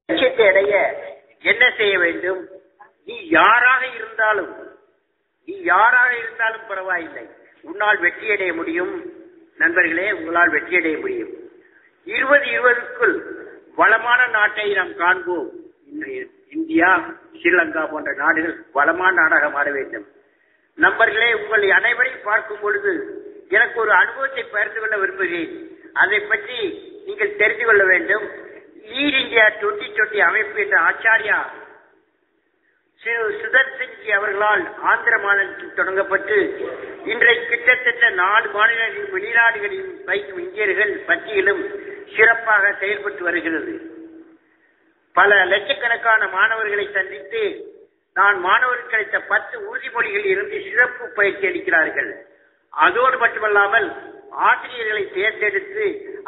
லட்சியத்தை அடைய என்ன செய்ய வேண்டும்? நீ யாராக இருந்தாலும் பரவாயில்லை, உன்னால் வெற்றியடைய முடியும். நண்பர்களே, உங்களால் வெற்றியடைய முடியும். 2020க்குள் வளமான நாட்டை நாம் காண்போம். இந்தியா, ஸ்ரீலங்கா போன்ற நாடுகள் வளமான நாடாக மாற வேண்டும். நண்பர்களே, உங்கள் அனைவரையும் பார்க்கும் பொழுது எனக்கு ஒரு அனுபவத்தை பகிர்ந்து கொள்ள விரும்புகிறேன். அதை பற்றி நீங்கள் தெரிந்து கொள்ள வேண்டும். லீட் இந்தியா 2020 அமைப்பு என்ற ஆச்சாரியா சுதர்சன்ஜி அவர்களால் ஆந்திர மாநிலத்தில் தொடங்கப்பட்டு இன்றைக்கு கிட்டத்தட்ட 4 மாநிலங்களிலும் வெளிநாடுகளிலும் வைக்கும் இந்தியர்கள் பற்றியிலும் சிறப்பாக செயல்பட்டு வருகிறது. பல லட்சக்கணக்கான மாணவர்களை சந்தித்து நான் மாணவர்களுக்கு அளித்த 10 உறுதிமொழிகளில் இருந்து சிறப்பு பயிற்சி அளிக்கிறார்கள். அதோடு மட்டுமல்லாமல் ஆசிரியர்களை தேர்ந்தெடுத்து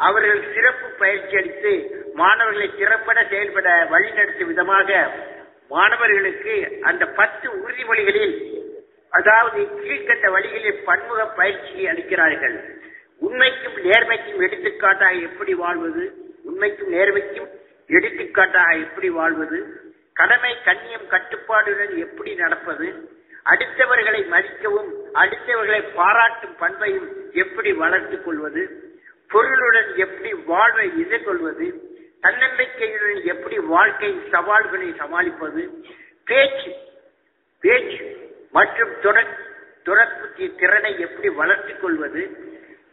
அவர்கள் சிறப்பு பயிற்சி அளித்து மாணவர்களை திறப்பட செயல்பட வழிநடத்தும் விதமாக மாணவர்களுக்கு அந்த 10 உறுதிமொழிகளில், அதாவது கீழ்கண்ட வழிகளில் பன்முக பயிற்சி அளிக்கிறார்கள். உண்மைக்கும் நேர்மைக்கும் எடுத்துக்காட்டாக எப்படி வாழ்வது, கடமை கண்ணியம் கட்டுப்பாடுடன் எப்படி நடப்பது, அடுத்தவர்களை மதிக்கவும் அடுத்தவர்களை பாராட்டும் பண்பையும் எப்படி வளர்த்துக் கொள்வது, பொருளுடன் எப்படி வாழ்வை எதிர்கொள்வது, தன்னம்பிக்கையுடன் எப்படி வாழ்க்கை சவால்களை சமாளிப்பது, பேச்சு மற்றும் தொடர்பு திறனை எப்படி வளர்த்துக் கொள்வது,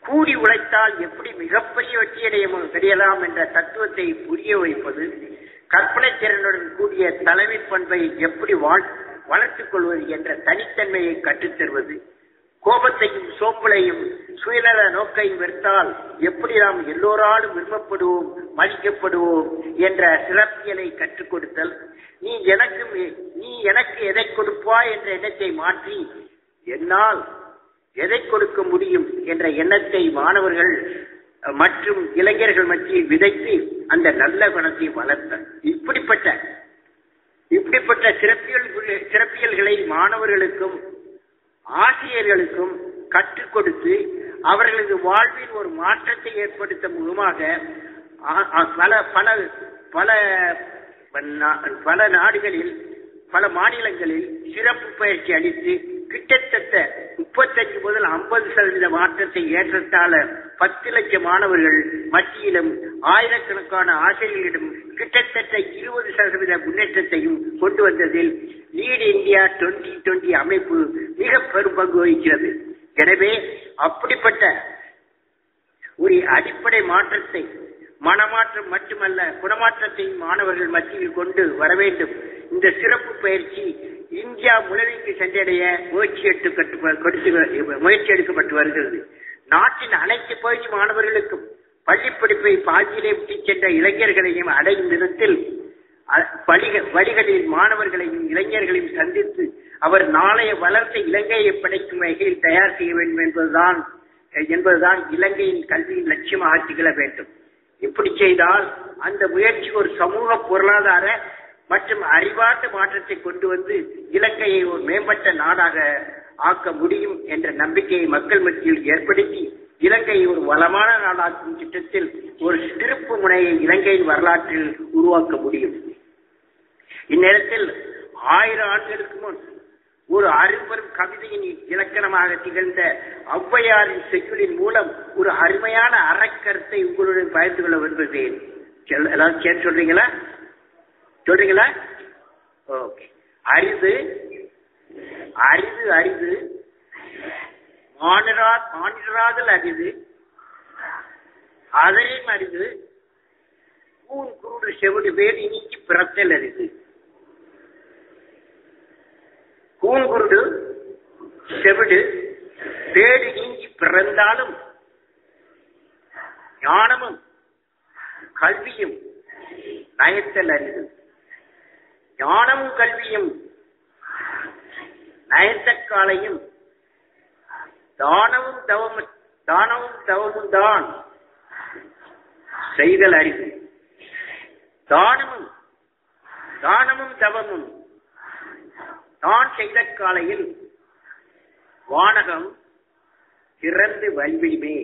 கூடி உழைத்தால் எப்படி மிகப்பெரிய வெற்றியடையலாம் என்ற தத்துவத்தை புரிய வைப்பது, கற்பனை திறனுடன் கூடிய தலைமை பண்பை எப்படி வளர்த்துக் கொள்வது என்ற தனித்தன்மையை கற்றுத்தருவது, கோபத்தையும் சோம்பலையும் சுயநல நோக்கையும் வெறுத்தால் எப்படி நாம் எல்லோராலும் விரும்பப்படுவோம், மதிக்கப்படுவோம் என்ற சிறப்பியலை கற்றுக் கொடுத்தல், நீ எனக்கு எதை கொடுப்பாய் என்ற எண்ணத்தை மாற்றி என்னால் எதை கொடுக்க முடியும் என்ற எண்ணத்தை மாணவர்கள் மற்றும் இளைஞர்கள் மத்தியில் விதைத்து அந்த நல்ல குணத்தை வளர்த்தல். இப்படிப்பட்ட சிறப்பியல்களை மாணவர்களுக்கும் ஆசிரியர்களுக்கும் கற்றுக் கொடுத்து அவர்களது வாழ்வில் ஒரு மாற்றத்தை ஏற்படுத்தும் முகமாக பல நாடுகளில் பல மாநிலங்களில் சிறப்பு பயிற்சி அளித்து கிட்டத்தட்ட 35 முதல் 50% மாற்றத்தை ஏற்றத்தாழ 10 லட்சம் மாணவர்கள் மத்தியிலும் ஆயிரக்கணக்கான ஆசிரியர்களிடம் கிட்டத்தட்ட 20% முன்னேற்றத்தையும் கொண்டு வந்ததில் லீட் இந்தியா 2020 அமைப்பு மிக பெரும் பங்கு வகிக்கிறது. எனவே அப்படிப்பட்ட ஒரு அடிப்படை மாற்றத்தை, மனமாற்றம் மட்டுமல்ல குணமாற்றத்தையும் மாணவர்கள் மத்தியில் கொண்டு வர வேண்டும். இந்த சிறப்பு பயிற்சி இந்தியா முழுமைக்கு சென்றடைய முயற்சி எடுக்கப்பட்டு வருகிறது. நாட்டின் அனைத்து பகுதி மாணவர்களுக்கும் பள்ளி படிப்பை பாதியிலே விட்டுச் சென்ற இளைஞர்களையும் அடையும் விதத்தில் வழிகளில் மாணவர்களையும் இளைஞர்களையும் சந்தித்து அவர் நாளைய வளர்ந்த இலங்கையை படைக்கும் வகையில் தயார் செய்ய வேண்டும் என்பதுதான் இலங்கையின் கல்வியின் லட்சியமாக திகழ வேண்டும். இப்படி செய்தால் அந்த முயற்சி ஒரு சமூக பொருளாதார மற்றும் அறிவார்ந்த மாற்றத்தை கொண்டு வந்து இலங்கையை ஒரு மேம்பட்ட நாடாக ஆக்க முடியும் என்ற நம்பிக்கையை மக்கள் மத்தியில் ஏற்படுத்தி இலங்கையை ஒரு வளமான நாடாக்கும் திட்டத்தில் ஒரு திருப்பு முனையை இலங்கையின் வரலாற்றில் உருவாக்க முடியும். இந்நேரத்தில் 1000 ஆண்டுகளுக்கு முன் ஒரு அரும்பெரும் கவிதையின் இலக்கணமாக திகழ்ந்த ஔவையாரின் செய்யுளின் மூலம் ஒரு அருமையான அறக்கருத்தை உங்களுடன் பகிர்ந்து கொள்ள விரும்புகிறேன். எல்லாரும் சொல்றீங்களா? ஓகே. அரிது மானிடராதல் அரிது, அதனையும் அரிது, கூன் குருடு செவிடு வேடு நீக்கி பிறத்தல் அரிது. கூன் குருடு செவிடு வேடு நீங்கி பிறந்தாலும் ஞானமும் கல்வியும் நயத்தல் அரிது. ஞானமும் கல்வியும் நயத்தக்காலையும் தானமும் தவமும் தான் செய்தல் அரிது. தானமும் தவமும் தான் செய்த காலையில் வானகம் திறந்து வல்விடுமே.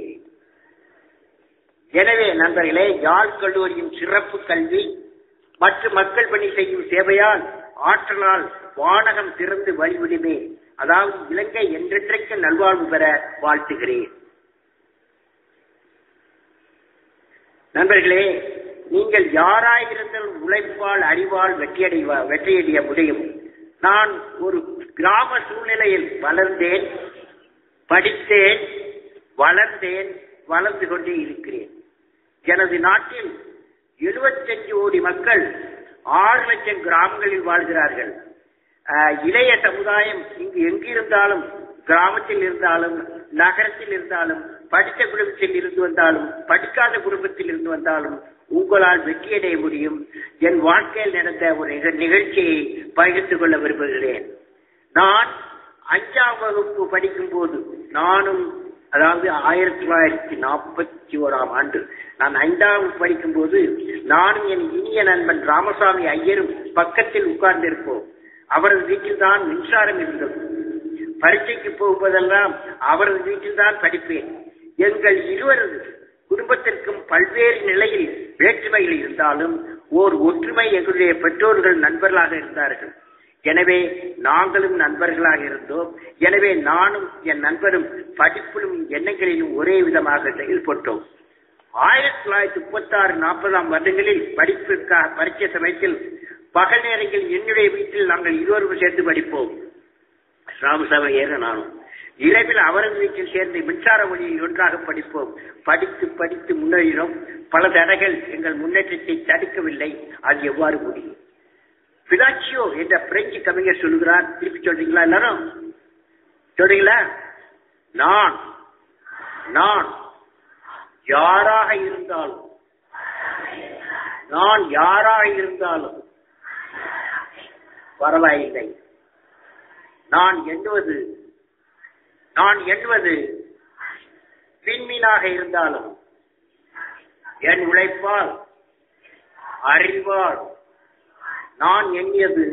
எனவே நண்பர்களே, யாழ் கல்லூரியின் சிறப்பு கல்வி மற்ற மக்கள் பணி செய்யும் சேவையால் ஆற்றலால் வானகம் திறந்து வழிவிடுமே. அதாவது இலங்கை என்றென்றைக்கு நல்வாழ்வு பெற வாழ்த்துகிறேன். நண்பர்களே, நீங்கள் யாராயிருந்தாலும் உழைப்பால் அறிவால் வெற்றியடைய முடியும். நான் ஒரு கிராம சூழ்நிலையில் வளர்ந்தேன், படித்தேன், வளர்ந்தேன், வளர்ந்து கொண்டே இருக்கிறேன். எனது நாட்டில் 75 கோடி மக்கள் 6 லட்சம் கிராமங்களில் வாழ்கிறார்கள். இளைய சமுதாயம் இங்கு எங்கிருந்தாலும், கிராமத்தில் இருந்தாலும், நகரத்தில் இருந்தாலும், படித்த குடும்பத்தில் இருந்து வந்தாலும், படிக்காத குடும்பத்தில் இருந்து வந்தாலும் உங்களால் வெற்றியடைய முடியும். என் வாழ்க்கையில் நடந்த ஒரு நிகழ்ச்சியை பகிர்ந்து கொள்ள விரும்புகிறேன். நான் 5ஆம் வகுப்பு படிக்கும் போது, நானும் அதாவது 1941ஆம் ஆண்டு நான் 5ஆம் வகுப்பு படிக்கும் போது நானும் என் இனிய நண்பன் ராமசாமி ஐயரும் பக்கத்தில் உட்கார்ந்திருப்போம். அவரது வீட்டில் தான் மின்சாரம் இருந்தது. பரீட்சைக்கு போகும்போதெல்லாம் அவரது வீட்டில் தான் படிப்பேன். எங்கள் இருவரது குடும்பத்திற்கும் பல்வேறு நிலையில் வேற்றுமைகள் இருந்தாலும் ஓர் ஒற்றுமை, எங்களுடைய பெற்றோர்கள் நண்பர்களாக இருந்தார்கள். எனவே நாங்களும் நண்பர்களாக இருந்தோம். எனவே நானும் என் நண்பரும் படிப்பிலும் எண்ணங்களிலும் ஒரே விதமாக செயல்பட்டோம். 1936-40ஆம் வருடங்களில் படிப்பிற்காக பரீட்சை சமயத்தில் பகல் நேரங்களில் என்னுடைய வீட்டில் நாங்கள் இருவரும் சேர்ந்து படிப்போம். ராமசாமி ஏற நானும் இரவில் அவரது வீட்டில் சேர்ந்து மின்சார ஒளியில் ஒன்றாக படிப்போம். படித்து படித்து முன்னேறினோம். பல தடைகள் எங்கள் முன்னேற்றத்தை தடுக்கவில்லை. அது எவ்வாறு முடியும்? பிலாச்சியோ என்ற பிரெஞ்சு கவிஞர் சொல்லுகிறார். திருப்பி சொல்றீங்களா? எல்லாரும் சொல்றீங்களா? நான் யாராக இருந்தாலும் பரவாயில்லை. நான் எண்ணுவது விண்மீனாக இருந்தாலும் என் உழைப்பால், அறிவால் நான் எண்ணியது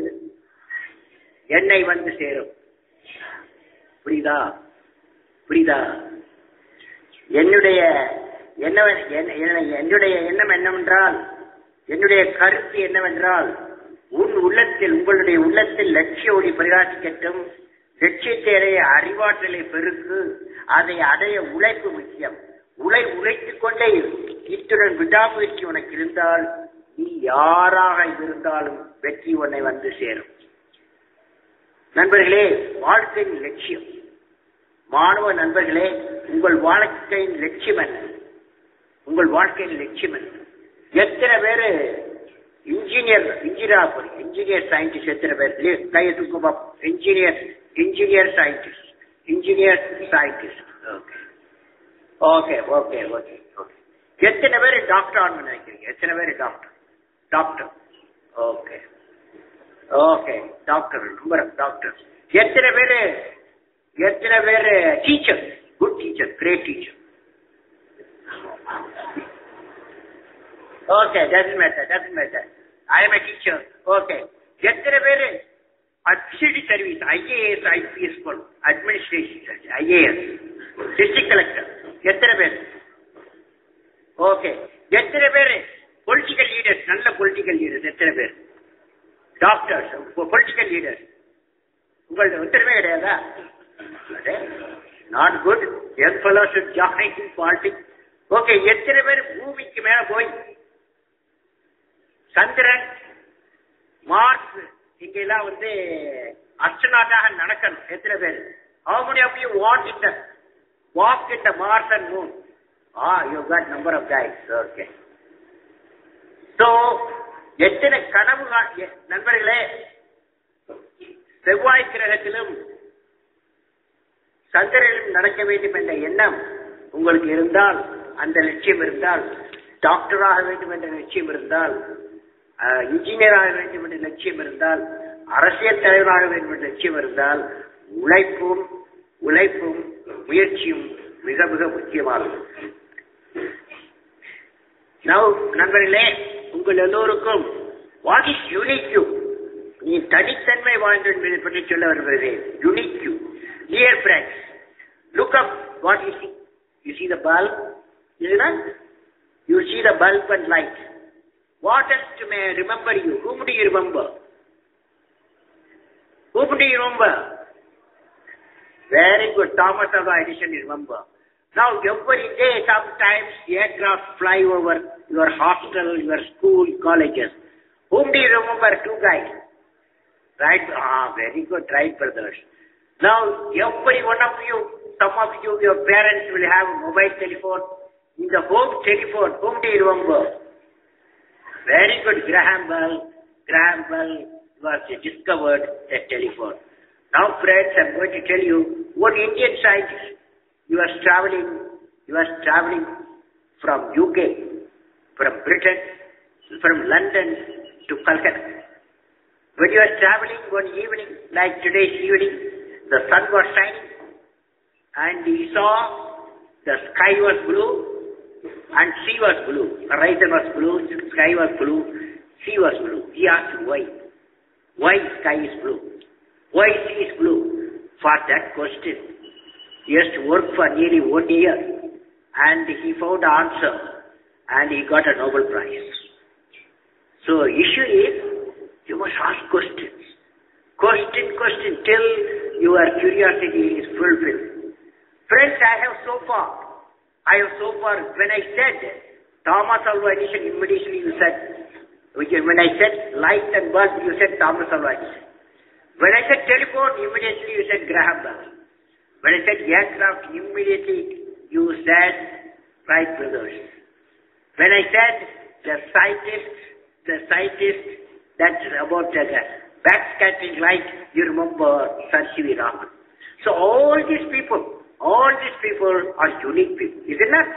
என்னை வந்து சேரும். புரியுதா? என்னுடைய எண்ணம் என்னவென்றால், என்னுடைய கருத்து என்னவென்றால், உங்களுடைய உள்ளத்தில் லட்சிய ஒளி பிரகாசிக்கட்டும். லட்சியத்தை அடைய அறிவாற்றலை பெருக்கு. அதை அடைய உழைப்பு முக்கியம். உழைத்துக் கொண்டே இத்துடன் விடாமுயற்சி உனக்கு இருந்தால் நீ யாராக இருந்தாலும் வெற்றி உன்னை வந்து சேரும். நண்பர்களே, வாழ்க்கையின் லட்சியம், மாணவ நண்பர்களே, உங்கள் வாழ்க்கையின் லட்சியம் என்ன? எத்தனை பேரு இன்ஜினியர் சயின்டிஸ்ட்? எத்தனை பேர் கையை தூக்குமா? Engineer scientist. ஓகே. எத்தனை பேர் டாக்டர் ஆகணும்னு நினைக்கிறீங்க? எத்தனை பேர் டாக்டர்? Okay, doctor. டாக்டர். எத்தனை பேரு teacher? Good teacher, great teacher. Okay, doesn't matter. I am a teacher. Okay. எத்தனை பேரு administrative service, IAS, IPS, administration service, IAS, district collector? எத்தனை பேர்? ஓகே. எத்தனை பேரு பொலிட்டிக்கல் லீடர்ஸ்? நல்ல பொலிட்டிக்கல் லீடர்ஸ் எத்தனை பேர்? Doctors, political leaders. உங்கள்ட்ட ஒருத்தருமே கிடையாதா? Not good. Young fellows should join in politics. Okay. எத்தனை பேர் பூமிக்கு மேல போய் சந்திரன், மார்ஸ் இங்கெல்லாம் அஸ்ட்ரோநாட்டாக நடக்கணும்? எத்தனை பேர்? How many of you walk in the Mars and Moon? You got number of guys. Okay. So எத்தனை கனவு நண்பர்களே, செவ்வாய் கிரகத்திலும் சந்திரனிலும் நடக்க வேண்டும் என்ற எண்ணம் உங்களுக்கு இருந்தால், அந்த லட்சியம் இருந்தால், டாக்டராக வேண்டும் என்ற லட்சியம் இருந்தால், இன்ஜினியராக வேண்டும் என்ற லட்சியம் இருந்தால், அரசியல் தலைவராக வேண்டும் என்ற லட்சியம் இருந்தால், உழைப்பும் முயற்சியும் மிக மிக முக்கியமானது. நண்பர்களே, உங்கள் எல்லோருக்கும் வாட் இஸ் யூனிக் யூ? நீ தனித்தன்மை வாய்ந்த என்பதை பற்றி சொல்ல வருகிறேன். Unique you. Dear friends, look up what you see. You see the bulb? Is it not? You see the bulb and light. What else may I remember you? Whom do you remember? Whom do you remember? Very good. Thomas Alva Edison, you remember. Now, every day, sometimes aircraft fly over your hostel, your school, colleges. Whom do you remember? Two guys. Right? Very good. Right, brothers. Now, every one of you, some of you, your parents will have a mobile telephone. In the home telephone, whom do you remember? Very good. Graham Bell. Graham Bell was discovered the telephone. Now, friends, I'm going to tell you one Indian scientist. He was traveling from UK, from Britain, from London to Calcutta. When he was traveling one evening, like today's evening, the sun was shining, and he saw the sky was blue, and sea was blue. The horizon was blue, sky was blue, sea was blue. He asked why? Why sky is blue? Why sea is blue? For that question, he has to work for nearly 1 year, and he found the answer, and he got a Nobel Prize. So issue is, you must ask questions. Question till your curiosity is fulfilled. Friends, I have so far, when I said Thomas Alva Edison, immediately you said, when I said light and bulb, you said Thomas Alva Edison. When I said telephone, immediately you said Graham Bell. When I said aircraft, immediately you said Wright brothers. When I said the scientist that's about the backscattering light, you remember Sir C.V. Raman. So all these people are unique people. Isn't that?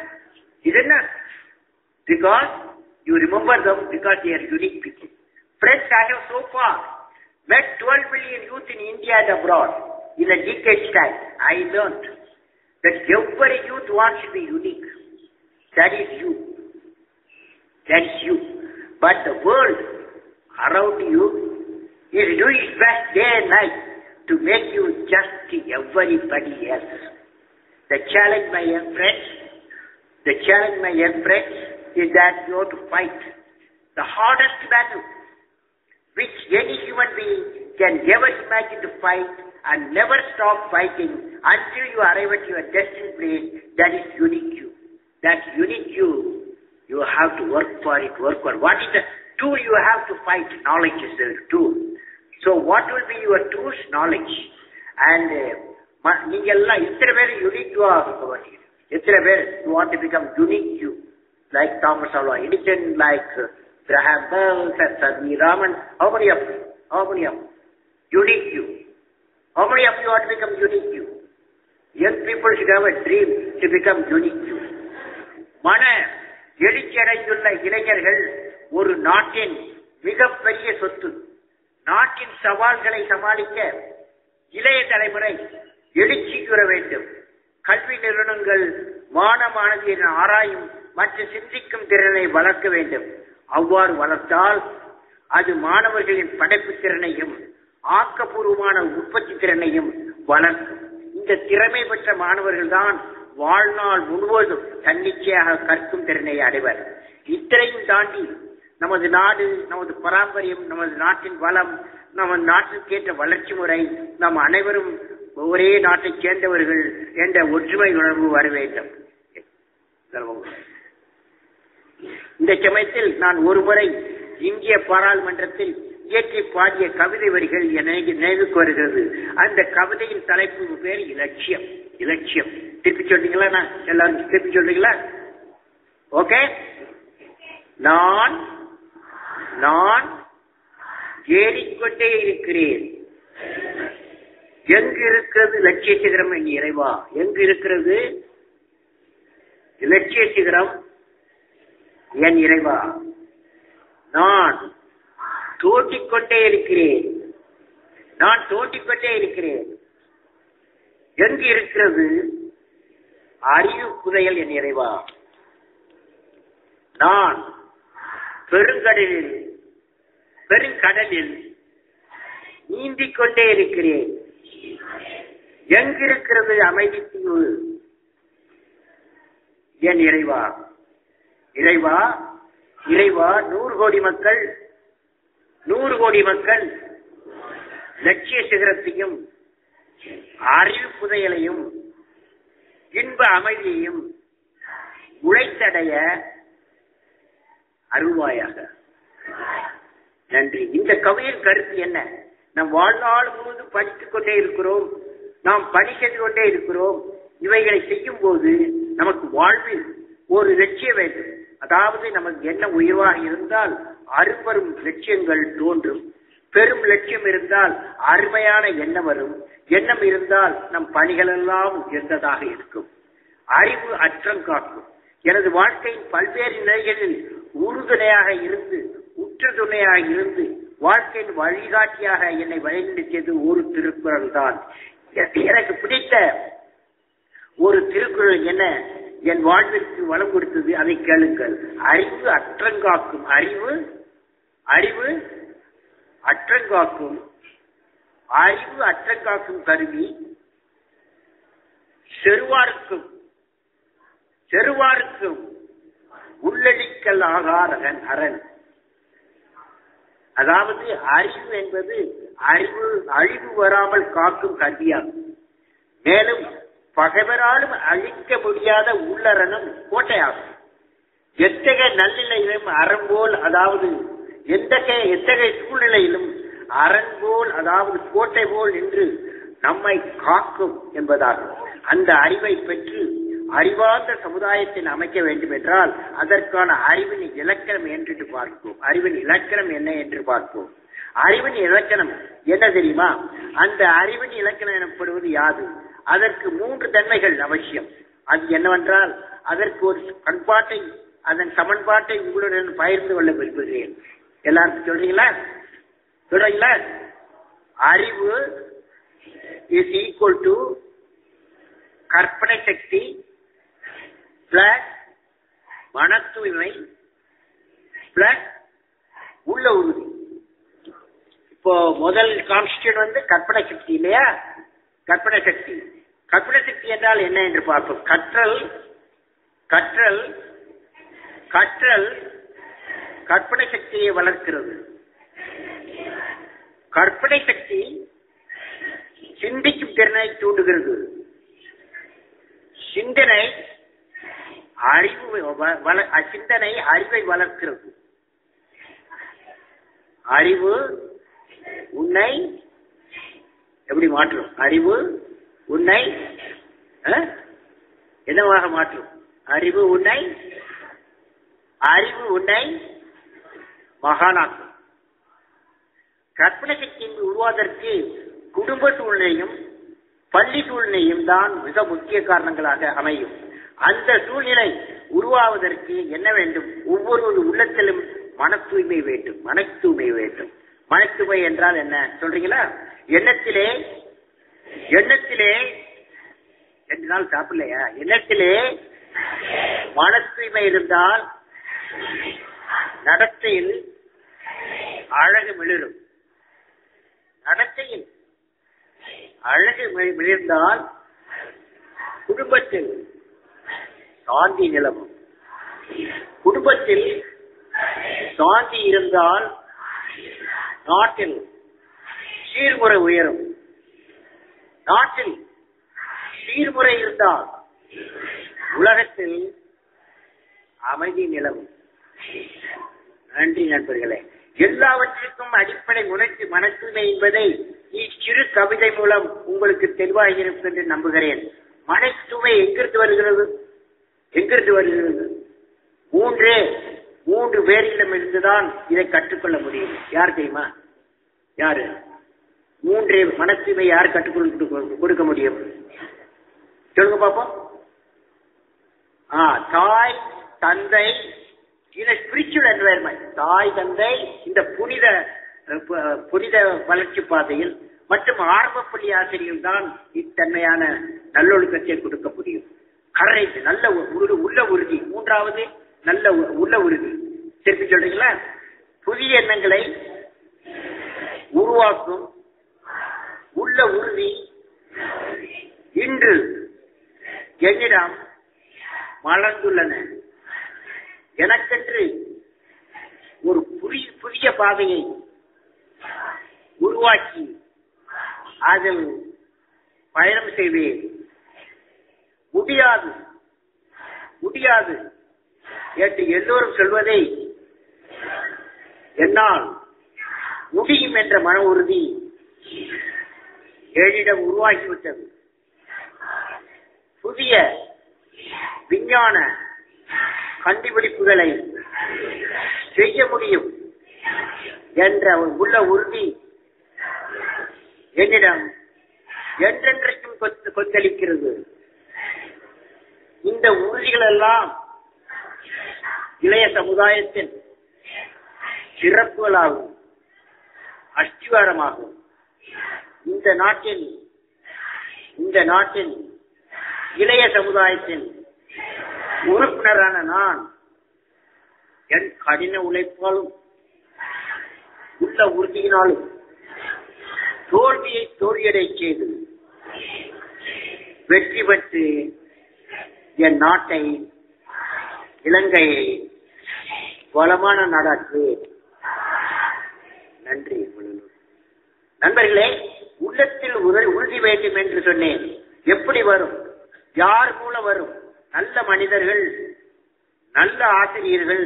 Because you remember them because they are unique people. Friends, I have so far met 12 million youth in India and abroad. In a decade's time, I learned that every youth wants to be unique. That is you. But the world around you is doing its best day and night to make you just everybody else. The challenge, my young friends, is that you have to fight the hardest battle which any human being can ever imagine to fight, and never stop fighting until you arrive at your destined place. That is unique you. That unique you have to work for it. What is the tool you have to fight? Knowledge is the tool. So what will be your tools? Knowledge. And நீங்கெல்லாம் இத்தனை பேர் unique you ஆக வேண்டியது. எத்தனை பேர் you want to become unique you, like Thomas Alva Edison, like Graham Bell, Sir C.V. Raman. How many of you? Unique you. How many of you want to become unique you? Young people should have a dream to become unique you. மன எழுச்சியடைந்துள்ள இளைஞர்கள் ஒரு நாட்டின் மிகப்பெரிய சொத்து. நாட்டின் சவால்களை சமாளிக்க இளைய தலைமுறை எழுச்சிக்குற வேண்டும். கல்வி நிறுவனங்கள் மாணவர்களின் ஆராயும் மற்றும் சிந்திக்கும் திறனை வளர்க்க வேண்டும். அவ்வாறு வளர்த்தால் அது மாணவர்களின் படைப்பு திறனையும் ஆக்கப்பூர்வமான உற்பத்தி திறனையும் வளர்க்கும். இந்த திறமை பெற்ற மாணவர்கள் தான் வாழ்நாள் முழுவதும் தன்னிச்சையாக கற்கும் திறனை அடைவர். இத்தனையும் தாண்டி நமது நாடு, நமது பாரம்பரியம், நமது நாட்டின் வளம், நமது நாட்டிற்கேற்ற வளர்ச்சி முறை, நாம் அனைவரும் ஒரே நாட்டைச் சேர்ந்தவர்கள் என்ற ஒற்றுமை உணர்வு வர வேண்டும். இந்த சமயத்தில் நான் ஒருமுறை இந்திய பாராளுமன்றத்தில் இயற்றி பாடிய கவிதை வரிகள் நினைவுக்கு வருகிறது. அந்த கவிதையின் தலைப்பு பேர் இலட்சியம். திருப்பி சொல்றீங்களா? எல்லாரும் திருப்பி சொல்றீங்களா? ஓகே. நான் ஏறிக்கொண்டே இருக்கிறேன். எங்கு இருக்கிறது லட்சிய சிகரம் என் இறைவா? எங்கு இருக்கிறது இலட்சிய சிகரம் என் இறைவா? நான் தோண்டிக்கொண்டே இருக்கிறேன். எங்கு இருக்கிறது அறிவு புதையல் என் இறைவா? நான் பெருங்கடலில் நீந்திக் கொண்டே இருக்கிறேன். எங்கிருக்கிறது அமைதி தீவு என் இறைவா? இறைவா 100 கோடி மக்கள் லட்சிய சிகரத்தையும் அறிவு புதையலையும் இன்ப அமைதியையும் உழைத்தடைய அருள்வாயாக. நன்றி. இந்த கவியின் கருத்து என்ன? நம் வாழ்நாள் முழுவதும் படித்துக் கொண்டே இருக்கிறோம், நாம் பணி செய்து கொண்டே இருக்கிறோம். இவைகளை செய்யும் போது நமக்கு வாழ்வில் ஒரு லட்சியம் வேண்டும். அதாவது நமக்கு என்ன உயர்வாக இருந்தால் அரும்பெரும் லட்சியங்கள் தோன்றும். பெரும் லட்சியம் இருந்தால் அருமையான எண்ணம் வரும். எண்ணம் இருந்தால் நம் பணிகள் எல்லாம் உயர்ந்ததாக இருக்கும். அறிவு அற்றம் காக்கும். எனது வாழ்க்கையின் பல்வேறு நிலைகளில் உறுதுணையாக இருந்து, உற்ற துணையாக இருந்து, வாழ்க்கையின் வழிகாட்டியாக என்னை வழிநடத்தியது ஒரு திருக்குறள் தான். எனக்கு பிடித்த ஒரு திருக்குறள் என்ன என் வாழ்விற்கு வளம் கொடுத்தது, அதை கேளுங்கள். அறிவு அற்றங்காக்கும். அறிவு அற்றங்காக்கும். அறிவு அற்றங்காக்கும் கருவி செருவாருக்கும் உள்ளடிக்கல் ஆகாரகன் அரண். அதாவது அறிவு என்பது அழிவு வராமல் காக்கும் கருவியாகும். மேலும் பகைவராலும் அழிக்க முடியாத உள்ளரணும் கோட்டையாகும். எத்தகைய நல்லிலையிலும் அறம்போல், அதாவது எத்தகைய சூழ்நிலையிலும் அரண் போல், அதாவது கோட்டை போல் நின்று நம்மை காக்கும் என்பதாகும். அந்த அறிவை பெற்று அறிவார்ந்த சமுதாயத்தை அமைக்க வேண்டும் என்றால் அதற்கான அறிவின் இலக்கணம் என்று பார்ப்போம். அறிவின் இலக்கணம் என்ன என்று பார்ப்போம். அறிவின் இலக்கணம் என்ன தெரியுமா? அந்த அறிவின் இலக்கணம் எனப்படுவது யாது? அதற்கு 3 தன்மைகள் அவசியம். அது என்னவென்றால், அதற்கு ஒரு பண்பாட்டை, அதன் சமன்பாட்டை உங்களுடன் பகிர்ந்து கொள்ள விரும்புகிறேன். எல்லாருக்கும் சொல்றீங்களா? அறிவு இஸ் ஈக்குவல் டு கற்பனை சக்தி பிளஸ் மன தூய்மை பிளஸ் உள்ள உறுதி. இப்போ முதல் கான்ஸ்டியூட் கற்பனை சக்தி இல்லையா? கற்பனை சக்தி என்றால் என்ன என்று பார்ப்போம். கற்றல் கற்பனை சக்தியை வளர்க்கிறது. கற்பனை சக்தி சிந்திக்கும் திறனை தூண்டுகிறது. சிந்தனை அறிவை வளர்க்கிறது. அறிவு உன்னை எப்படி மாற்றும்? அறிவு உன்னை என்னவாக மாற்றும்? அறிவு உன்னை மகானாக்கும். கற்பனை சக்தி உருவாவதற்கு குடும்ப சூழ்நிலையும் பள்ளி சூழ்நிலையும் தான் மிக முக்கிய காரணங்களாக அமையும். அந்த சூழ்நிலை உருவாவதற்கு என்ன வேண்டும்? ஒவ்வொரு உள்ளத்திலும் மன தூய்மை வேண்டும். மன தூய்மை என்றால் என்ன சொல்றீங்களா? எண்ணத்திலே 2 நாள் சாப்பிடலையா? எண்ணத்திலே மன தூய்மை இருந்தால் நடத்தையில் அழகு மிளிரும். நடத்தையில் அழகு மிளிர்ந்தால் குடும்பத்தில் சாந்தி நிலவும். குடும்பத்தில் சாந்தி இருந்தால் நாட்டில் சீர்முறை உயரும். நாட்டில் சீர்முறை இருந்தால் உலகத்தில் அமைதி நிலவும். நன்றி நண்பர்களே. எல்லாவற்றிற்கும் அடிப்படை உணர்ச்சி மன தூய்மை என்பதை இச்சிறு கவிதை மூலம் உங்களுக்கு தெளிவாக இருக்கும் என்று நம்புகிறேன். மன தூய்மை எங்கிருந்து வருகிறது? 3 பேரிடம் இருந்துதான் இதை கற்றுக்கொள்ள முடியும். யார் தெரியுமா? யாரு? 3 மன தூய்மை யார் கொடுக்க முடியும்? சொல்லுங்க பாப்போம். தாய், தந்தை, ஸ்பிரிச்சுவல் என்வாயர்மெண்ட். தாய், தந்தை இந்த புனித வளர்ச்சி பாதையில் மற்றும் ஆரம்ப பள்ளி ஆசிரியர்கள் தான் இத்தன்மையான நல்லொழுக்கத்தை கொடுக்க முடியும். கரெக்ட். நல்ல உள்ள உறுதி. 3வது நல்ல உள்ள உறுதி. திருப்பி சொல்றீங்களா? புதிய எண்ணங்களை உருவாக்கும் உள்ள உறுதி இன்று என்னிடம் மலர்ந்துள்ளன. எனக்கென்று ஒரு புதிய பாதையை உருவாக்கி அதில் பயணம் செய்வேன். முடியாது முடியாது என்று எல்லோரும் சொல்வதை என்னால் முடியும் என்ற மன உறுதி என்னிடம் உருவாகிவிட்டது. புதிய விஞ்ஞான கண்டுபிடிப்புகளை செய்ய முடியும் என்ற உள்ள உறுதி என்னிடம் என்றென்றைக்கும் கொந்தளிக்கிறது. இந்த உறுதிகள் எல்லாம் இளைய சமுதாயத்தின் சிறப்புகளாகும், அஸ்திவாரமாகும். இந்த நாட்டின் இளைய சமுதாயத்தின் உறுப்பினரான நான் என் கடின உழைப்பாலும் உள்ள உறுதியினாலும் தோல்வியை தோல்வியடை செய்து வெற்றி பெற்று என் நாட்டை, இலங்கையை வளமான நாடாக்குவேன். நன்றி. நண்பர்களே, உள்ளத்தில் உறுதி வேண்டும் என்று சொன்னேன். எப்படி வரும்? யார் மூலம் வரும்? நல்ல மனிதர்கள், நல்ல ஆசிரியர்கள்,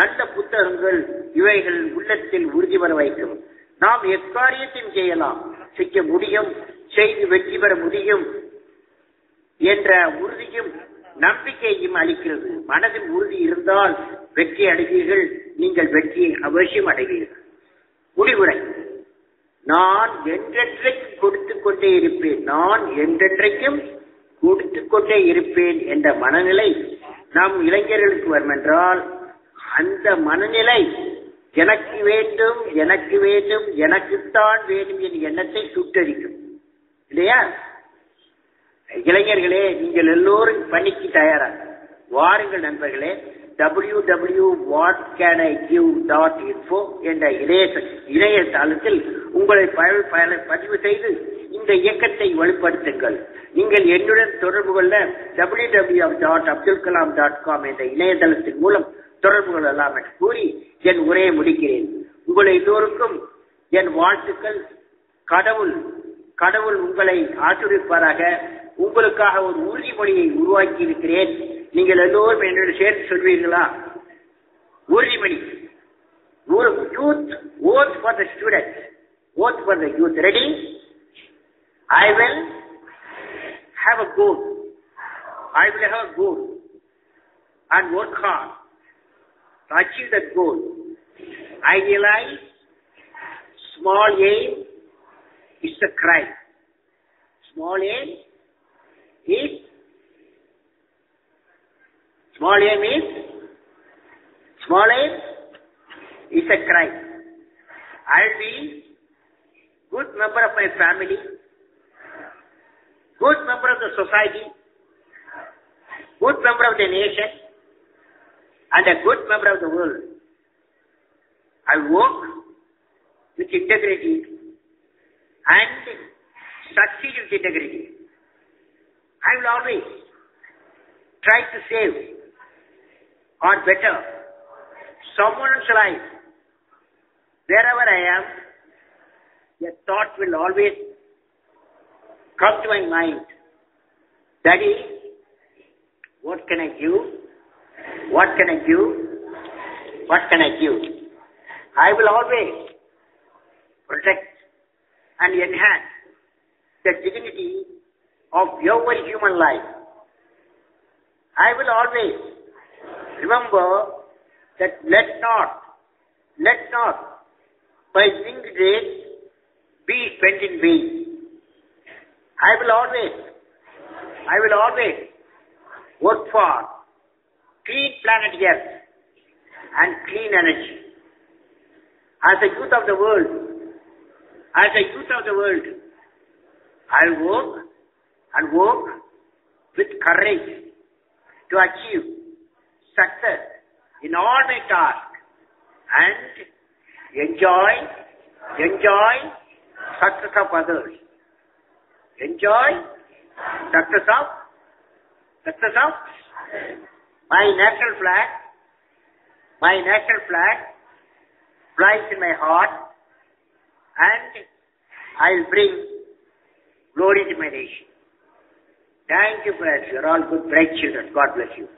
நல்ல புத்தகங்கள், இவைகள் உள்ளத்தில் உறுதி பெற வைக்கும். நாம் எக்காரியத்தையும் செய்ய முடியும், செய்து வெற்றி பெற முடியும் என்ற உறுதியும் நம்பிக்கையும் அளிக்கிறது. மனதில் உறுதி இருந்தால் வெற்றி அடைவீர்கள். நீங்கள் வெற்றியை அவசியம் அடைவீர்கள். முடிவுரை: நான் என்றென்றைக்கும் கொடுத்துக் கொண்டே இருப்பேன், நான் என்றென்றைக்கும் கொடுத்துக் கொண்டே இருப்பேன் என்ற மனநிலை நம் இளைஞர்களுக்கு வரும் என்றால், அந்த மனநிலை எனக்கு வேண்டும், எனக்கு வேண்டும், எனக்குத்தான் வேண்டும் என்ற எண்ணத்தை சுட்டரிக்கும். இல்லையா? இளைஞர்களே, நீங்கள் எல்லோரும் பணிக்கு தயாராக வாருங்கள். நண்பர்களே, www.whatcanigive.info என்ற இணையதளத்தில் உங்களை பதிவு செய்து இந்த இயக்கத்தை வலுப்படுத்துங்கள். நீங்கள் என்னுடன் தொடர்பு கொள்ள www.abdulkalam.com என்ற இணையதளத்தின் மூலம் தொடர்பு கொள்ளலாம் என்று கூறி என் உரையை முடிக்கிறேன். உங்களை எல்லோருக்கும் என் வாழ்த்துக்கள். கடவுள் உங்களை ஆசீர்வதிப்பாராக. உங்களுக்காக ஒரு உறுதிமொழியை உருவாக்கி இருக்கிறேன். நீங்கள் எல்லோரும் என்னோடு சேர்த்து சொல்வீர்களா? உறுதிமொழி. Youth, vote for the students, vote for the youth. Ready? I will have a goal. I will have a goal and work hard to achieve that goal. Idealize, small aim is a crime. Small aim is a crime. I'll be good member of my family, good member of the society, good member of the nation, and a good member of the world. I work with integrity and succeed with integrity. I will always try to save or better someone's life. Wherever I am, a thought will always come to my mind. That is, what can I give? What can I give? What can I give? I will always protect and enhance the dignity of every human life. I will always remember that let not my winged days be spent in vain. I will always work for clean planet Earth and clean energy. As a youth of the world, I'll work with courage to achieve success in all my tasks and enjoy success of others. Enjoy success of my national flag place in my heart, and I'll bring glory to my nation. Thank you, friends. You're all good, bright children. God bless you.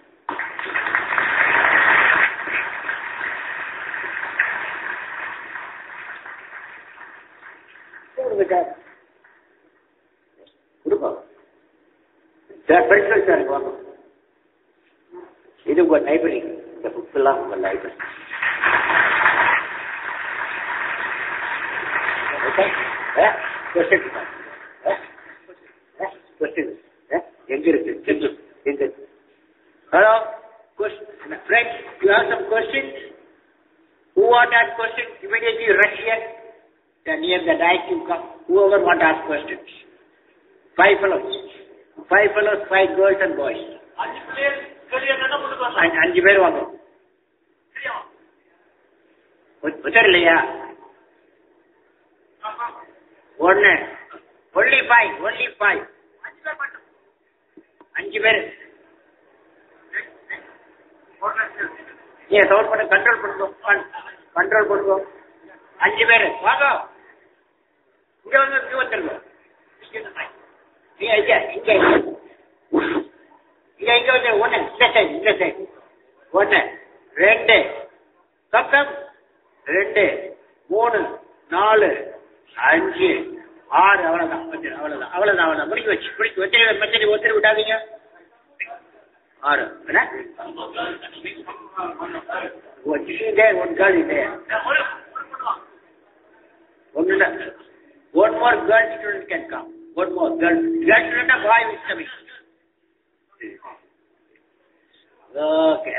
Principal sir, இது உங்க library, இந்த books எல்லாம் உங்க library. எங்க இருக்கு? Hello friends, you have some questions? Who want to ask questions? Immediately rush here. Then near the diet you come. Whoever want to ask questions. 5 fellows, 5 girls and boys. 5 பேர் வாங்க. உத்தர இல்லையா? ஒன்னு. only 5. 5 பேர். நீங்க sound பண்ண control பண்ணுங்க. 5 பேர் வாங்க. இங்க வந்துருங்க. இங்க வந்து ஒன்னு இந்த சைடு 1 2 பக்கம் 2 3 4 5 6 அவ்வளவுதான் முடிக்க வச்சு ஒருத்தர் விட்டாதீங்க. 6 one girl is there. One more girl student can come. One more girl student, a boy is coming. Okay.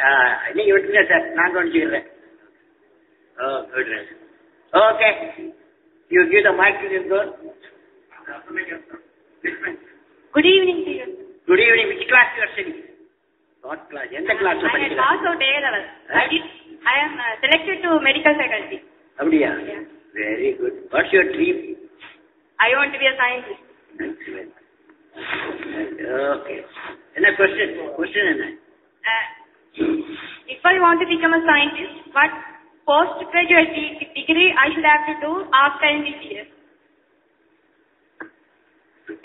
நீங்க விட்டுங்க சார், நான் கவனிச்சுக்கிறேன். Okay. You give the mic to this girl. Good evening to you. Good evening. Which class you are studying? What class? எந்த class I had passed out A level. I am selected to medical faculty. அப்படியா? Very good. What's your dream? I want to be a scientist. Okay. என்ன question? Question என்ன? If I want to become a scientist, what postgraduate degree I should have to do after MBBS?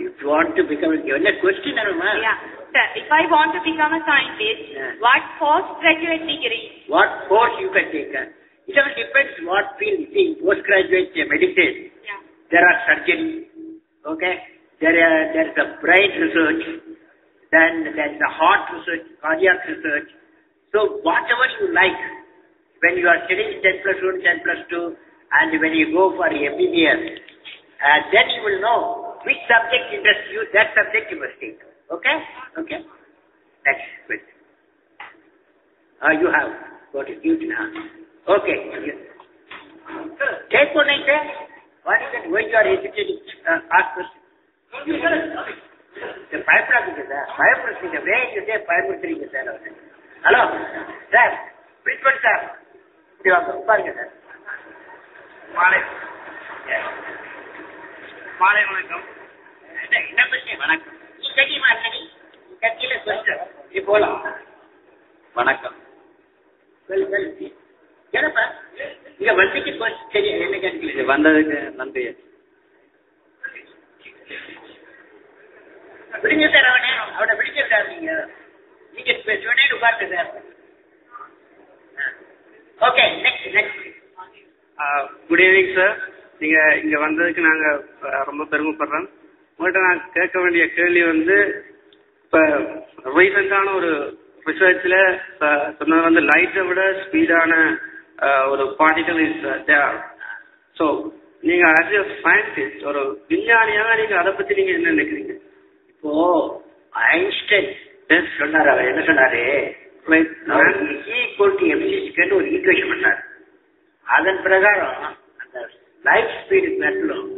If you want to become a question, yeah. Sir, if I want to become a scientist, what postgraduate degree? What course you can take? It all depends what field. See, postgraduate medicine. Yeah. There are surgery. Okay. There is a brain research. Then there is a heart research, cardiac research. So whatever you like, when you are studying 10+1, 10+2, and when you go for MBBS, then you will know which subject interests you. That subject you must take. Okay? Okay. Next question. You have got it. You can have. Okay. Take one night. What is it? When you are hesitating, ask question. The பயப்படுறீங்க sir. Way you say பயப்படுறீங்க sir. Hello, sir. Principal sir. இப்படி வாங்க, உட்காருங்க sir. மாலை வணக்கம். என்ன question? வணக்கம். நீ தெரியுமா சரி? கட்சியில question. நீ போலாம். வணக்கம். என்னப்பா? இங்க வண்டிக்கு question சரி என்ன கேட்கல. வந்ததுக்கு நன்றி. விடுங்க சார், அவனை விடுங்க சார். நீங்க சொன்னேன்னு உட்காருங்க sir. Okay, next. Good evening sir. நீங்க இங்க வந்ததுக்கு நாங்க ரொம்ப பெருமைப்படுறோம். உங்கள்கிட்ட நான் கேட்க வேண்டிய கேள்வி வந்து, இப்ப ரீசெண்டான ஒரு ரிசர்ச்ல சொன்னது வந்து லைட்டை விட ஸ்பீடான ஒரு பார்ட்டிகல் இஸ் தேர். ஸோ நீங்க ஆஸ் எ சயின்டிஸ்ட், ஒரு விஞ்ஞானியாக நீங்க அதை பத்தி நீங்க என்ன நினைக்கிறீங்க? இப்போ ஐன்ஸ்டைன் சொன்னாரு, அவர் என்ன சொன்னாரு, ஈக்குவல் டு எம்சி2 ஒரு ஈக்குவேஷன் பண்ணாரு. அதன் பிரகாரம் அந்த லைட் ஸ்பீடு மேட்டரும்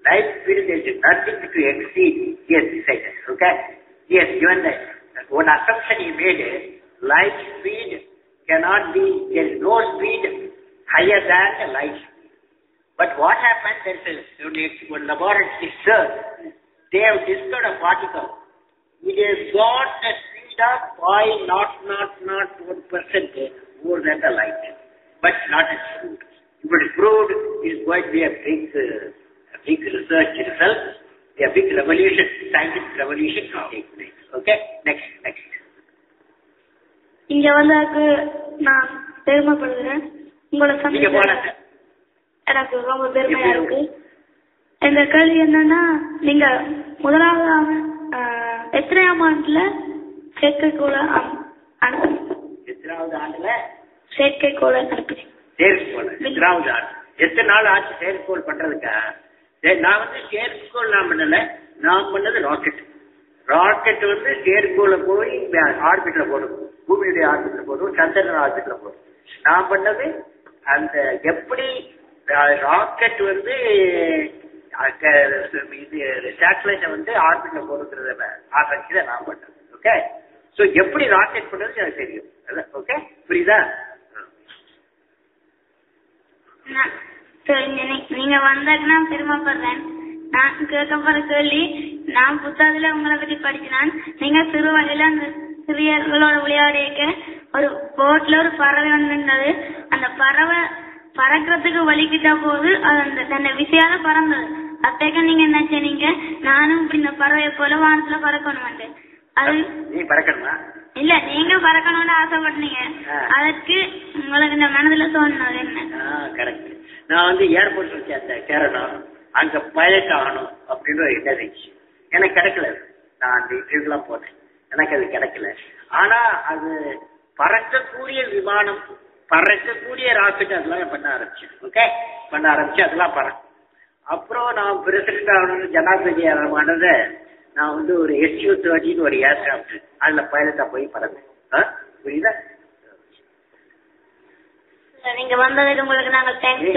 light speed nothing to exceed second. Okay, as given that one assumption he made, light speed cannot be, there is no speed higher than the light speed. But what happened, there is one laboratory research. They have discovered a particle. It has got a speed of 0.001% more than the light, but not as smooth. If it is proved, it is going to be a big research result, a big revolution, scientific revolution will take place. Okay? Next. இங்க வந்ததுக்கு நான் பெருமைப்படுகிறேன். உங்களை சந்திக்க எனக்கு ரொம்ப பெருமையா இருக்கு. இந்த கேள்வி என்னன்னா, நீங்க முதலாவது எத்தனையாம் ஆண்டுல செயற்கைக்கோள எத்தனாவது ஆண்டுல செயற்கைக்கோள அனுப்புறீங்க? செயற்கைக்கோள் எத்தனாவது ஆண்டு? எத்தனை நாள் ஆச்சு செயற்கைக்கோள் பண்றதுக்கா? நான் செயற்கைக்கோள் நான் பண்ணல, நான் பண்ணது ராக்கெட். ராக்கெட் செயற்கைக்கோளை போய் ஆர்பிட்ல போடும், பூமியுடைய ஆர்பிட்ல போடும், சந்திரன் ஆர்பிட்ல போடும். நான் பண்ணது அந்த எப்படி ராக்கெட் இது சேட்டலைட்டை ஆர்பிட்ல போடுறத ஆராய்ச்சியில நான் பண்ணது. ஓகே, சோ எப்படி ராக்கெட் பண்றது எனக்கு தெரியும். ஓகே, புரியுதா? நீங்க வந்ததுன்னா பெருமைப்படுறேன். நான் கேட்க போற கேள்வி, நான் புத்தகத்துல உங்களை பத்தி படிச்சினான். நீங்க சிறு வகையில அந்த சிறியர்களோட விளையாடிக்க ஒரு போட்ல ஒரு பறவை வந்திருந்தது. அந்த பறவை பறக்கிறதுக்கு வலிக்கிட்ட போது அது அந்த தன்னை விசையால பறந்தது. அப்பேக்க நீங்க என்ன செய்றீங்க, நானும் இப்படி இந்த பறவையை போல வானத்துல பறக்கணும். அது நீ பறக்கணுமா? இல்ல, நீங்க பறக்கணும்னு ஆசைப்பட்டீங்க. அதற்கு உங்களுக்கு இந்த மனதுல தோணுனது என்ன? கரெக்ட். நான் ஏர்போர்ட்ல சேர்ந்தேன் கேரளா, அங்க பைலட் ஆகணும் அப்படின்னு ஒரு எண்ணம் இருந்துச்சு. எனக்கு கிடைக்கல. நான் அந்த இன்டர்வியூலாம் போனேன், எனக்கு அது கிடைக்கல. ஆனா அது பறக்கக்கூடிய விமானம், பறக்கக்கூடிய ராக்கெட் அதெல்லாம் பண்ண ஆரம்பிச்சேன். ஓகே, பண்ண ஆரம்பிச்சு அதெல்லாம் பறக்கும். அப்புறம் நான் பிரசிடண்ட் ஆகணும்னு ஜனாதிபதி ஆனத நான் ஒரு SU-30 ஒரு ஏர்கிராப்ட், அதுல பைலட்டா போய் பறந்தேன். புரியுதா? நீங்க வந்ததுக்கு உங்களுக்கு நாங்க தேங்க்ஸ்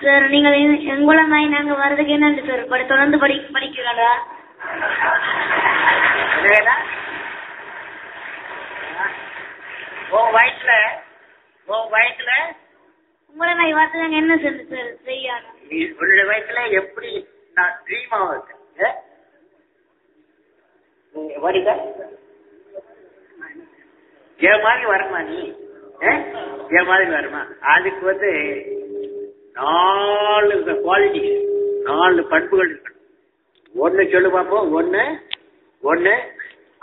சார். நீங்க எங்கள மாதிரி நாங்க வர்றதுக்கு என்னன்னு சார் தொடர்ந்து படிக்கிறோம்டா. உன் வயசுல உங்களை மாதிரி வர்றதுக்கு என்ன சார் செய்யணும்? உன்னுடைய வயசுல எப்படி நான் ட்ரீம் ஆகுது வருக ஏ மாதிரி வருமா? நீ ஏ மாதிரி வருமா? அதுக்கு 4 குவாலிட்டி, 4 பண்புகள் இருக்கணும். ஒண்ணு சொல்லு பார்ப்போம். ஒண்ணு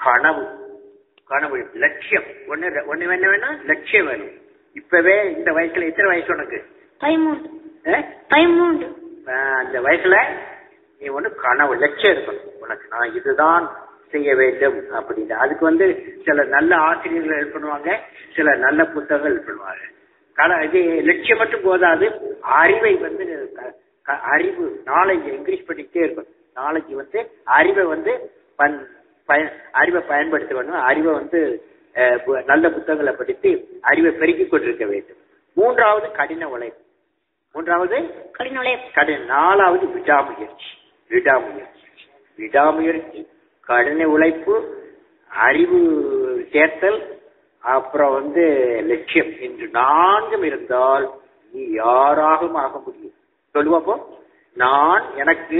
கனவு, லட்சியம். ஒண்ணு வேணும், லட்சியம் வேணும். இப்பவே இந்த வயசுல எத்தனை வயசு உனக்கு? 13. அந்த வயசுல நீ கனவு, லட்சியம் இருக்கணும் உனக்கு. நான் இதுதான் செய்ய வேண்டும் அப்படின்னு. அதுக்கு சில நல்ல ஆசிரியர்கள் ஹெல்ப் பண்ணுவாங்க, சில நல்ல புத்தகங்கள் ஹெல்ப் பண்ணுவாங்க. இது லட்சியம் மட்டும் போதாது, அறிவை அறிவு நாலேஜ் இன்க்ரீஸ் பண்ணிக்கிட்டே இருக்கணும். நாலேஜ் அறிவை பயன்படுத்த வேண்டும். அறிவை நல்ல புத்தகங்களை படித்து அறிவை பெருக்கிக் கொண்டிருக்க வேண்டும். 3வது கடின உழைப்பு. 4வது விடாமுயற்சி, கடின உழைப்பு, அறிவு சேர்த்தல், அப்புறம் லட்சியம் என்று 4 இருந்தால் நீ யாராகவும் ஆக முடியும். சொல்லுவாப்போ எனக்கு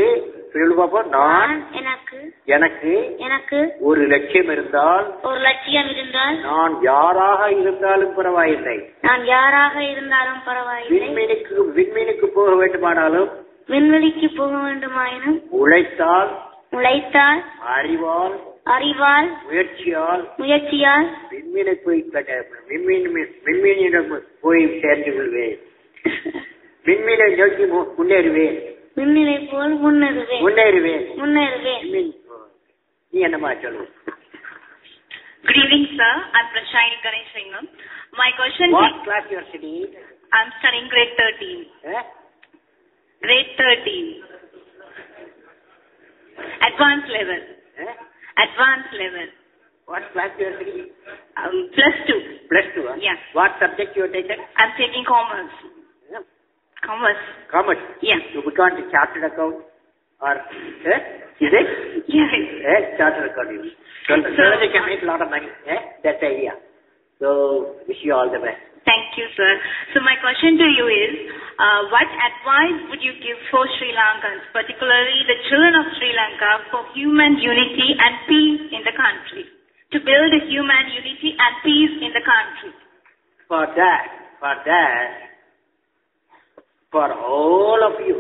ஒரு லட்சியம் இருந்தால் நான் யாராக இருந்தாலும் பரவாயில்லை. விண்மீனுக்கு போக வேண்டுமானாலும் உழைத்தால் அறிவால் முயற்சியால் விண்மீனிடம் போய் சேர்ந்து கொள்வேன். விண்மீனை நோக்கி முன்னேறுவேன். நீ என்னமா சொல்லு? Good evening, sir. I'm Prashayani Ganeshingam. My question is... What class you are studying? I'm studying grade 13. Grade 13. Advanced level. Advanced level. What class you are studying? Plus 2. Plus 2, huh? Yeah. What subject you are taking? I'm taking commerce. Commerce? Yeah. You become a chartered account? Or, is it? Yes. Chartered account. So they can make a lot of money. That's the idea. So, wish you all the best. Thank you, sir. So my question to you is, what advice would you give for Sri Lankans, particularly the children of Sri Lanka, for human unity and peace in the country? To build a human unity and peace in the country. For that, for all of you.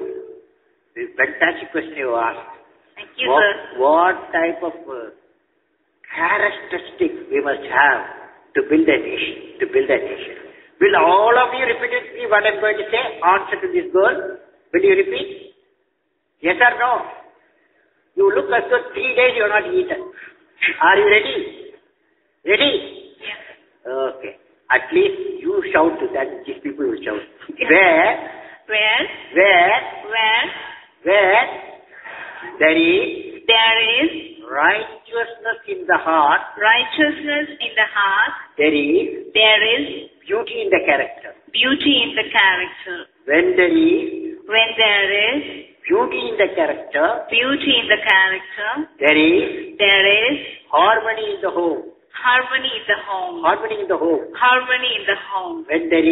This is a fantastic question you asked. Thank you, sir. What type of characteristics we must have to build a nation? Will all of you repeat with me what I'm going to say? Answer to this goal. Will you repeat? Yes or no? You look as though 3 days you are not eaten. Are you ready? Ready? Yes. Okay. At least you shout to that. These people will shout. Yes. Where there is righteousness in the heart, there is beauty in the character. When there is beauty in the character, there is harmony in the home. Harmony in the home. When there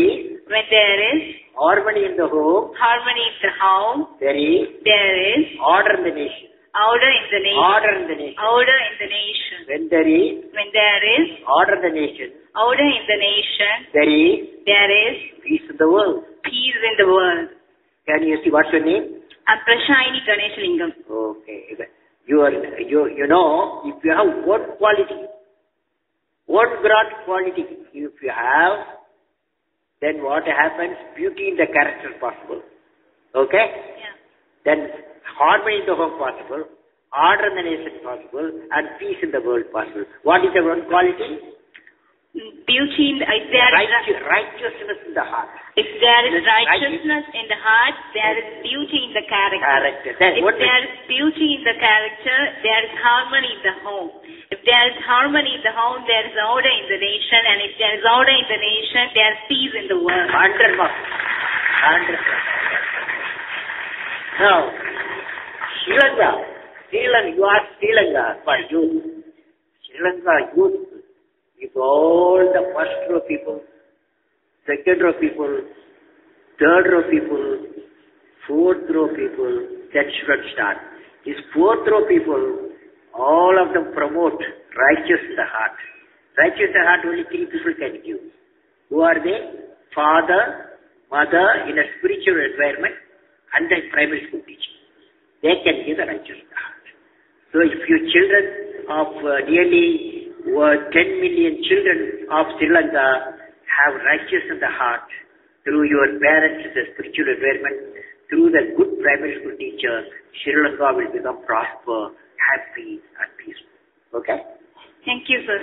is harmony in the home, there is order in the nation. Order in the nation. When there is order in the nation, there is peace in the world. Can you see what's your name? I'm Prashayini Ganeshalingam. Okay. You know, if you have one quality, one broad quality, if you have, then what happens? Beauty in the character possible. Okay? Yeah. Then harmony in the home possible, order in the nation possible, and peace in the world possible. What is the one quality? Beauty in righteousness in the heart. If there is righteousness in the heart, there is beauty in the character. If there is beauty in the character, there is harmony in the home. If there is harmony in the home, there is order in the nation. And if there is order in the nation, there is peace in the world. 100%. Now, Sri Lanka, you are Sri Lanka for youth. Sri Lanka youth, with all the first row people, second row people, third row people, fourth row people, that shouldn't start. These fourth row people, all of them promote righteous in the heart. Righteous in the heart only 3 people can give. Who are they? Father, mother in a spiritual environment, and the primary school teacher. They can give the righteous in the heart. So if your children of nearly 10 million children of Sri Lanka have righteous in the heart through your parents in the spiritual environment, through the good primary school teacher, Sri Lanka will become prosper, happy and peaceful. Okay? Thank you, sir.